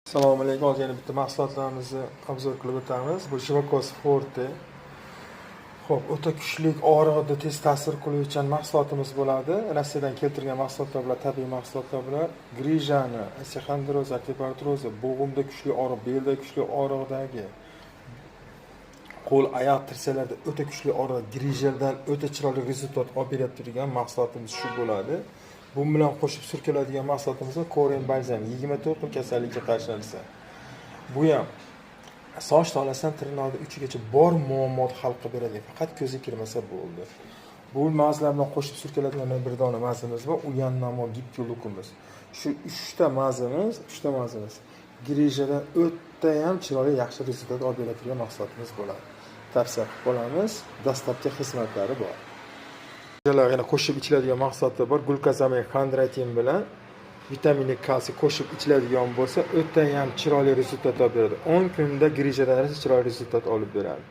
Assalomu alaykum. Hozir yana bitta mahsulotlarimizni obzor qilib o'tamiz. Bu Jivakos Forte. Xo'p, o'ta kuchli og'riqda tez ta'sir qiluvchi mahsulotimiz bo'ladi. Rossiyadan keltirgan mahsulotlar bilan, tabiiy mahsulotlar bilan grijani, osteoxondroz, artritroza, bo'g'imda kuchli og'riq, belda kuchli og'riqdagi, qo'l, oyoq tirsalarda o'ta kuchli og'riq, grijdan o'ta chiroyli rezultat olib berib turgan mahsulotimiz shu bo'ladi. Bu bilan qo'shib surkiladigan mahsulotimiz Korean balzam 24 xil kasallikka qarshi narsa. Bu ham soch tolasidan tirnoqning uchigacha bor muammoni hal qilib beradi. Faqat ko'zga kirmasa bo'ldi. Bu mazlar bilan qo'shib surkiladigan bir dona mazamiz bor. U ham namo giptolukimiz. Shu 3 ta mazamiz grijadan o'ta ham chiroyli yaxshi rezultat olib beradigan mahsulotimiz bo'ladi. Tavsiya qilib qolamiz. Dastlabki xizmatlari bor. Yana qo'shib ichiladigan mahsulotlar bor. Glukazamik xondratin bilan vitamin kalsiy qo'shib ichiladigan bo'lsa, o'ta ham chiroyli rezultat olib beradi. 10 kunda grijadan chiroyli rezultat olib beradi.